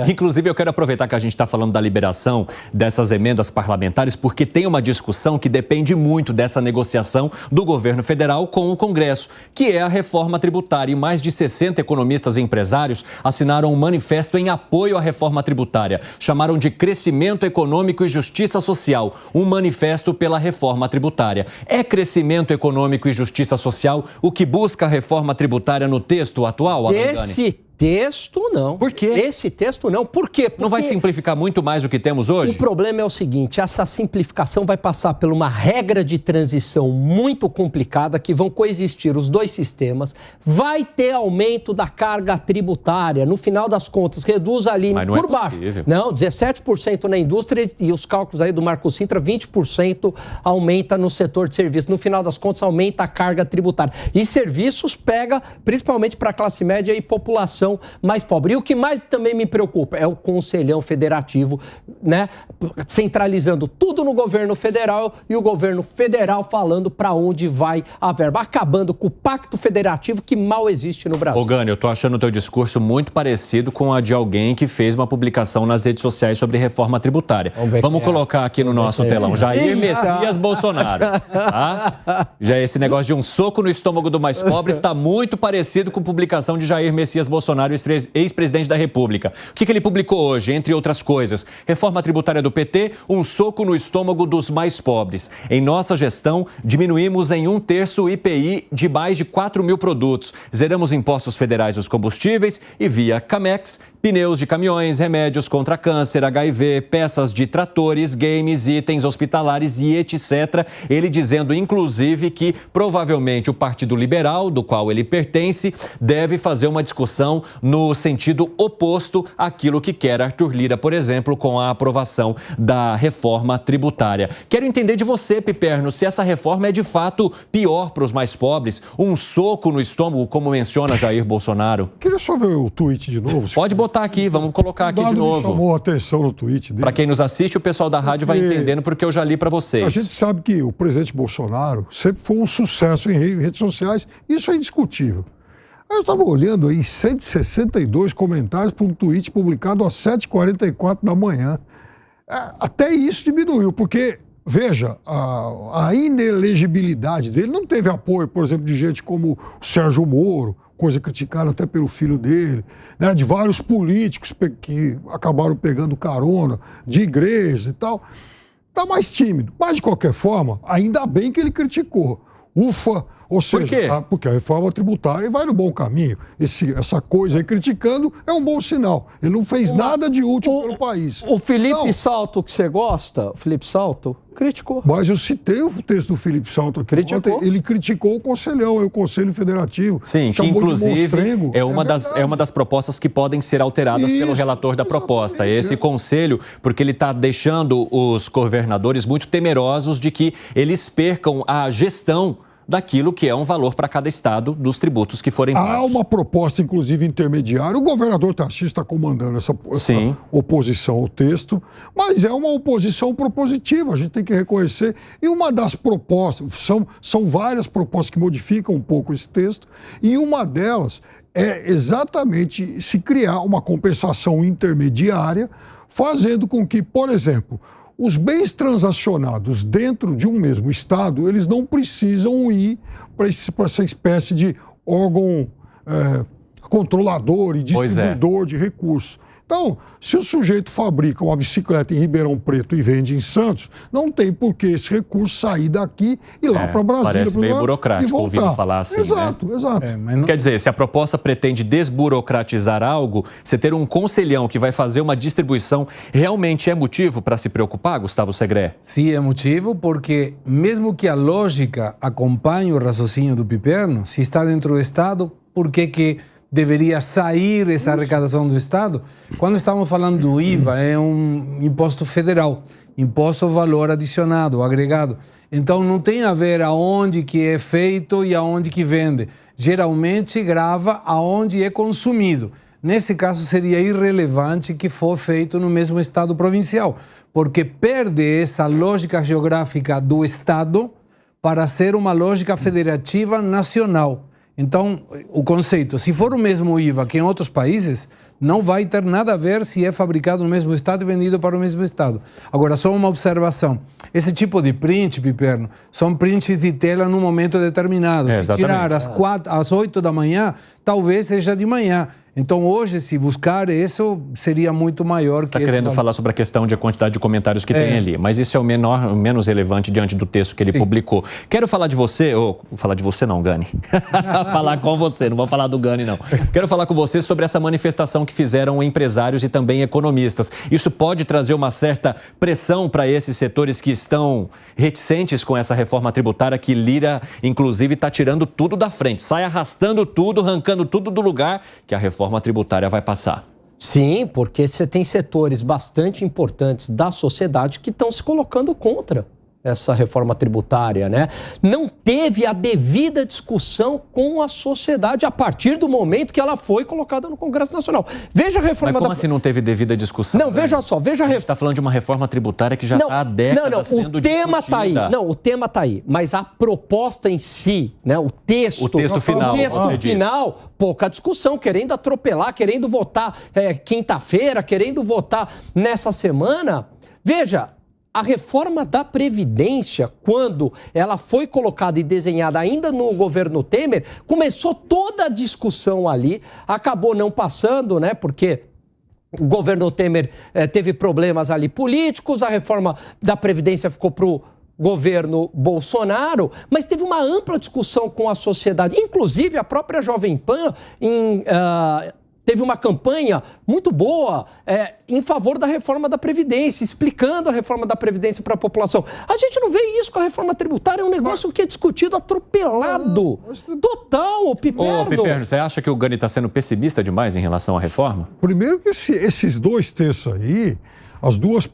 Inclusive, eu quero aproveitar que a gente está falando da liberação dessas emendas parlamentares, porque tem uma discussão que depende muito dessa negociação do governo federal com o Congresso, que é a reforma tributária. E mais de 60 economistas e empresários assinaram um manifesto em apoio à reforma tributária. Chamaram de Crescimento Econômico e Justiça Social, um manifesto pela reforma tributária. É crescimento econômico e justiça social o que busca a reforma tributária no texto atual, Alangani? Esse texto, não. Por quê? Esse texto, não. Por quê? Porque não vai simplificar muito mais do que temos hoje? O problema é o seguinte, essa simplificação vai passar por uma regra de transição muito complicada, que vão coexistir os dois sistemas, vai ter aumento da carga tributária, no final das contas, reduz ali por baixo. Não, 17% na indústria e os cálculos aí do Marco Sintra, 20% aumenta no setor de serviços. No final das contas, aumenta a carga tributária. E serviços pega principalmente para a classe média e população mais pobre. E o que mais também me preocupa é o Conselhão Federativo, né, centralizando tudo no governo federal e o governo federal falando para onde vai a verba, acabando com o pacto federativo que mal existe no Brasil. Ô Gani, eu tô achando o teu discurso muito parecido com a de alguém que fez uma publicação nas redes sociais sobre reforma tributária. Vamos colocar aqui no nosso telão. Jair Messias Bolsonaro. Tá? Já esse negócio de um soco no estômago do mais pobre está muito parecido com a publicação de Jair Messias Bolsonaro, ex-presidente da República. O que ele publicou hoje, entre outras coisas? Reforma tributária do PT, um soco no estômago dos mais pobres. Em nossa gestão, diminuímos em 1/3 o IPI de mais de 4 mil produtos. Zeramos impostos federais dos combustíveis e via Camex, pneus de caminhões, remédios contra câncer, HIV, peças de tratores, games, itens hospitalares e etc. Ele dizendo, inclusive, que provavelmente o Partido Liberal, do qual ele pertence, deve fazer uma discussão no sentido oposto àquilo que quer Arthur Lira, por exemplo, com a aprovação da reforma tributária. Quero entender de você, Piperno, se essa reforma é de fato pior para os mais pobres, um soco no estômago, como menciona Jair Bolsonaro. Queria só ver o tweet de novo. Pode botar aqui, vamos colocar aqui de novo. Chamou a atenção no tweet dele. Para quem nos assiste, o pessoal da rádio vai entendendo porque eu já li para vocês. A gente sabe que o presidente Bolsonaro sempre foi um sucesso em redes sociais, isso é indiscutível. Eu estava olhando aí 162 comentários para um tweet publicado às 7h44 da manhã. Até isso diminuiu, porque, veja, a inelegibilidade dele não teve apoio, por exemplo, de gente como o Sérgio Moro, coisa criticada até pelo filho dele, né, de vários políticos que acabaram pegando carona, de igrejas e tal. Está mais tímido. Mas, de qualquer forma, ainda bem que ele criticou. Ufa! Ou seja, por quê? Porque a reforma tributária vai no bom caminho. Essa coisa aí criticando é um bom sinal. Ele não fez nada de útil pelo país. O Felipe Salto, que você gosta, o Felipe Salto, criticou. Mas eu citei o texto do Felipe Salto aqui. Criticou? Ontem. Ele criticou o Conselhão, o Conselho Federativo. Sim, que inclusive é uma das propostas que podem ser alteradas pelo relator da proposta. Esse conselho, porque ele está deixando os governadores muito temerosos de que eles percam a gestão daquilo que é um valor para cada estado dos tributos que forem pagos. Há uma proposta, inclusive, intermediária. O governador Tarcísio está comandando essa oposição ao texto, mas é uma oposição propositiva, a gente tem que reconhecer. E uma das propostas, são várias propostas que modificam um pouco esse texto, e uma delas é exatamente se criar uma compensação intermediária, fazendo com que, por exemplo, os bens transacionados dentro de um mesmo estado, eles não precisam ir para essa espécie de órgão controlador e distribuidor de recursos. Então, se o sujeito fabrica uma bicicleta em Ribeirão Preto e vende em Santos, não tem por que esse recurso sair daqui e lá para Brasília. Parece meio burocrático ouvindo falar assim, exato, né? Exato. Quer dizer, se a proposta pretende desburocratizar algo, você ter um conselhão que vai fazer uma distribuição realmente é motivo para se preocupar, Gustavo Segré? Sim, é motivo porque mesmo que a lógica acompanhe o raciocínio do Piperno, se está dentro do Estado, por que deveria sair essa arrecadação do Estado? Quando estamos falando do IVA, é um imposto federal, imposto ao valor adicionado, agregado. Então não tem a ver aonde que é feito e aonde que vende. Geralmente grava aonde é consumido. Nesse caso seria irrelevante que for feito no mesmo Estado provincial, porque perde essa lógica geográfica do Estado para ser uma lógica federativa nacional. Então, o conceito, se for o mesmo IVA que em outros países, não vai ter nada a ver se é fabricado no mesmo estado e vendido para o mesmo estado. Agora, só uma observação. Esse tipo de print, Piperno, são prints de tela num momento determinado. Se tirar às 8 da manhã, talvez seja de manhã. Então, hoje, se buscar isso, seria muito maior. Você está querendo falar sobre a questão de quantidade de comentários que tem ali, mas isso é o menos relevante diante do texto que ele publicou. Quero falar de você, ou falar de você não, Gani. Falar com você, não vou falar do Gani, não. Quero falar com você sobre essa manifestação que fizeram empresários e também economistas. Isso pode trazer uma certa pressão para esses setores que estão reticentes com essa reforma tributária que Lira, inclusive, está tirando tudo da frente, sai arrastando tudo, arrancando tudo do lugar que a reforma tributária vai passar. Sim, porque você tem setores bastante importantes da sociedade que estão se colocando contra essa reforma tributária, né? Não teve a devida discussão com a sociedade a partir do momento que ela foi colocada no Congresso Nacional. Veja a reforma. Mas como assim não teve devida discussão? Não, veja só, veja a reforma. A gente está falando de uma reforma tributária que já está há décadas sendo discutida. O tema está aí, mas a proposta em si, né? O texto final, pouca discussão, querendo atropelar, querendo votar quinta-feira, querendo votar nessa semana. Veja, a reforma da Previdência, quando ela foi colocada e desenhada ainda no governo Temer, começou toda a discussão ali, acabou não passando, né? Porque o governo Temer teve problemas ali políticos, a reforma da Previdência ficou para o governo Bolsonaro, mas teve uma ampla discussão com a sociedade, inclusive a própria Jovem Pan teve uma campanha muito boa em favor da reforma da Previdência, explicando a reforma da Previdência para a população. A gente não vê isso com a reforma tributária, é um negócio que é discutido atropelado. Total, Piperno. Ô, Piperno, você acha que o Gani está sendo pessimista demais em relação à reforma? Primeiro que esses dois textos aí, as duas,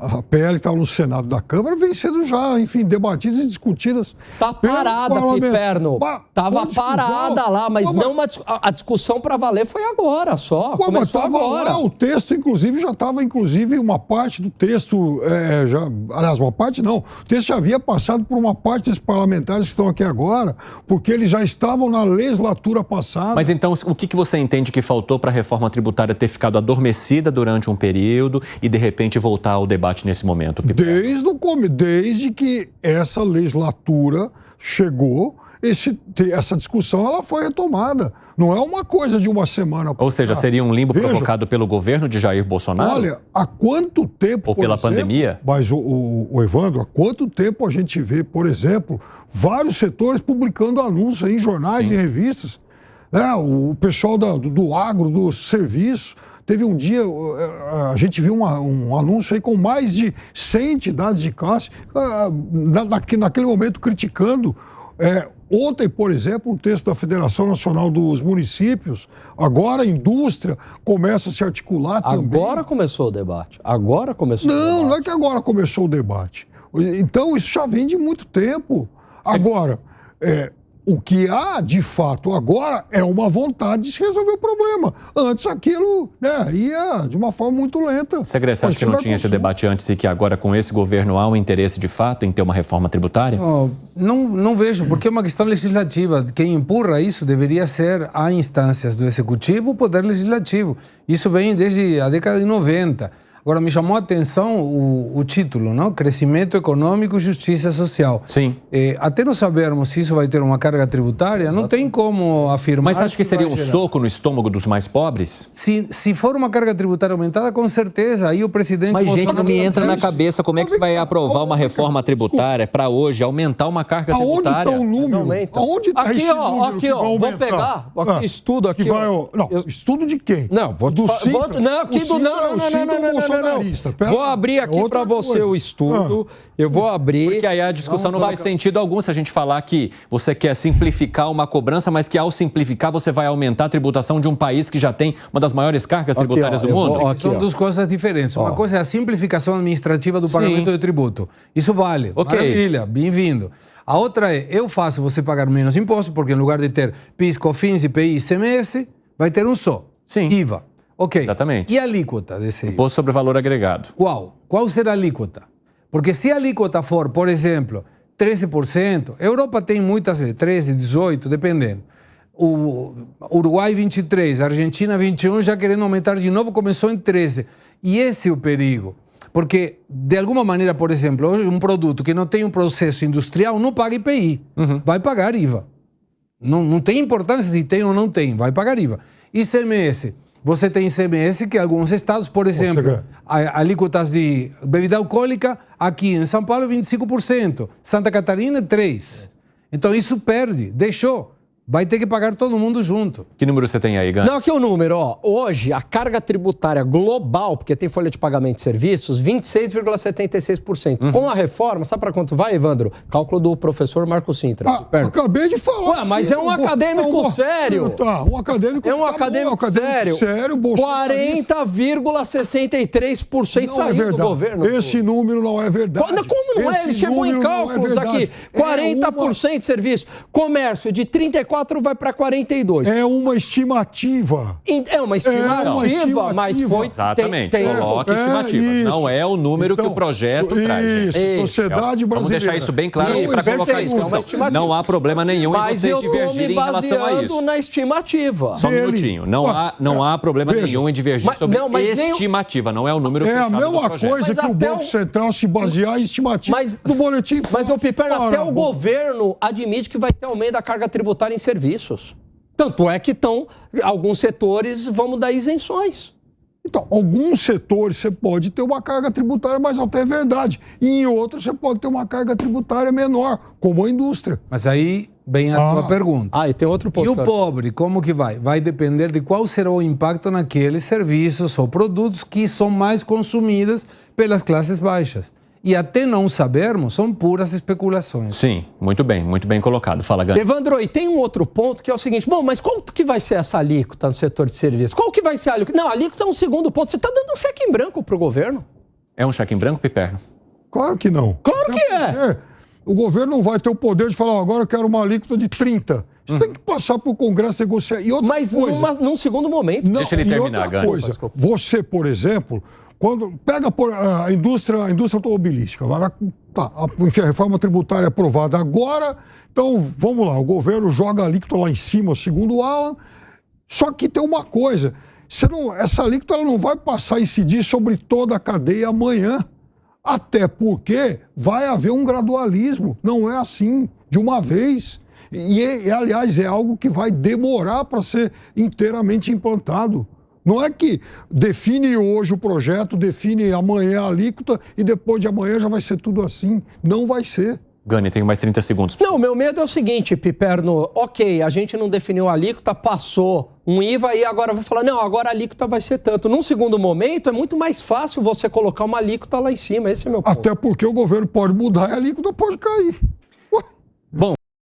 a PL que estava no Senado da Câmara, vem sendo já, enfim, debatidas e discutidas. Está parada, Piperno. Estava parada lá, mas não a discussão para valer foi agora só. Começou agora. Lá, o texto, inclusive, já estava, uma parte do texto, aliás, uma parte não, o texto já havia passado por uma parte dos parlamentares que estão aqui agora, porque eles já estavam na legislatura passada. Mas então, o que você entende que faltou para a reforma tributária ter ficado adormecida durante um período e, de repente, voltar ao debate nesse momento? Desde que essa legislatura chegou, essa discussão ela foi retomada. Não é uma coisa de uma semana. Ou seja, seria um limbo provocado pelo governo de Jair Bolsonaro? Olha, há quanto tempo... Ou pela pandemia? Mas, o Evandro, há quanto tempo a gente vê, por exemplo, vários setores publicando anúncios em jornais e revistas? O pessoal do agro, do serviço... Teve um dia, a gente viu um anúncio aí com mais de 100 entidades de classe, naquele momento criticando. Ontem, por exemplo, um texto da Federação Nacional dos Municípios, agora a indústria começa a se articular também. Agora começou o debate. Não é que agora começou o debate. Então, isso já vem de muito tempo. Agora, o que há, de fato, agora é uma vontade de se resolver o problema. Antes aquilo ia de uma forma muito lenta. Você acha que não tinha esse debate antes e que agora, com esse governo, há um interesse, de fato, em ter uma reforma tributária? Não vejo, porque é uma questão legislativa. Quem empurra isso deveria ser a instâncias do Executivo, o Poder Legislativo. Isso vem desde a década de 90. Agora, me chamou a atenção o título, não? Crescimento Econômico e Justiça Social. Sim. Até não sabermos se isso vai ter uma carga tributária, não tem como afirmar. Mas acha que seria um soco no estômago dos mais pobres? Se for uma carga tributária aumentada, com certeza, aí o presidente... Mas, gente, não me entra na cabeça como é que você vai aprovar uma reforma tributária para hoje, aumentar uma carga tributária? Aonde está o número? Aonde está esse número aqui, ó, vou pegar estudo aqui. Estudo de quem? Não, não. Vou abrir aqui para você o estudo. Eu vou abrir. Porque aí a discussão não faz sentido algum se a gente falar que você quer simplificar uma cobrança, mas que ao simplificar você vai aumentar a tributação de um país que já tem uma das maiores cargas tributárias do mundo. São duas coisas diferentes. Uma coisa é a simplificação administrativa do pagamento de tributo. Isso vale. Maravilha, bem-vindo. A outra é, eu faço você pagar menos imposto, porque em lugar de ter PIS, COFINS, IPI e ICMS, vai ter um só. Sim. IVA. Ok. Exatamente. E a alíquota desse IVA? Imposto sobre valor agregado. Qual? Qual será a alíquota? Porque se a alíquota for, por exemplo, 13%, a Europa tem muitas vezes, 13%, 18%, dependendo. o Uruguai 23, a Argentina 21, já querendo aumentar de novo, começou em 13. E esse é o perigo. Porque, de alguma maneira, por exemplo, um produto que não tem um processo industrial não paga IPI, vai pagar IVA. Não tem importância se tem ou não tem, vai pagar IVA. ICMS, você tem ICMS que alguns estados, por exemplo, alíquotas de bebida alcoólica, aqui em São Paulo 25%, Santa Catarina 3%. Então isso perde, deixou. Vai ter que pagar todo mundo junto. Que número você tem aí, Gani? Não, aqui é o número, ó. Hoje, a carga tributária global, porque tem folha de pagamento de serviços, 26,76%. Com a reforma, sabe para quanto vai, Evandro? Cálculo do professor Marco Sintra. Acabei de falar. Ué, mas é um acadêmico sério. Tá, um acadêmico. É um acadêmico sério. 40,63% saiu do governo. Esse número não é verdade. Como não é? Ele chegou em cálculos aqui. 40% de serviço. Comércio de 34 vai para 42. É uma estimativa. É uma estimativa, mas foi... Exatamente, coloca estimativas. Não é o número que o projeto traz. Sociedade brasileira. Vamos deixar isso bem claro aí para colocar isso. Não há problema nenhum em vocês divergirem em relação a isso. Na estimativa. Só um minutinho. Não há problema nenhum em divergir sobre estimativa. Não é o número fechado do projeto. É a mesma coisa que o Banco Central se basear em estimativa do boletim. Mas, o Piperno, até o governo admite que vai ter aumento da carga tributária em serviços. Tanto é que alguns setores vão dar isenções. Então, alguns setores você pode ter uma carga tributária mais alta, é verdade. E em outros você pode ter uma carga tributária menor, como a indústria. Mas aí vem a tua pergunta. E tem outro ponto. E o pobre, como que vai? Vai depender de qual será o impacto naqueles serviços ou produtos que são mais consumidos pelas classes baixas. E até não sabermos, são puras especulações. Sim, muito bem colocado. Fala, Gani. Evandro, e tem um outro ponto que é o seguinte, mas quanto que vai ser essa alíquota no setor de serviços? Qual que vai ser a alíquota? Não, a alíquota é um segundo ponto. Você está dando um cheque em branco para o governo? É um cheque em branco, Piperno? Claro que não. Claro que é. O governo não vai ter o poder de falar, agora eu quero uma alíquota de 30%. Isso tem que passar para o Congresso negociar. E outra coisa, num segundo momento. Deixa ele terminar, Gani. Você, por exemplo... Quando pega a indústria automobilística, a reforma tributária aprovada agora, então vamos lá, o governo joga a alíquota lá em cima, segundo o Alan, só que tem uma coisa, essa alíquota ela não vai passar a incidir sobre toda a cadeia amanhã, até porque vai haver um gradualismo, não é assim, de uma vez. E aliás, é algo que vai demorar para ser inteiramente implantado. Não é que define hoje o projeto, define amanhã a alíquota e depois de amanhã já vai ser tudo assim. Não vai ser. Gani, tem mais 30 segundos. Não, meu medo é o seguinte, Piperno. Ok, a gente não definiu a alíquota, passou um IVA e agora vai falar, não, agora a alíquota vai ser tanto. Num segundo momento, é muito mais fácil você colocar uma alíquota lá em cima. Esse é meu ponto. Até porque o governo pode mudar e a alíquota pode cair.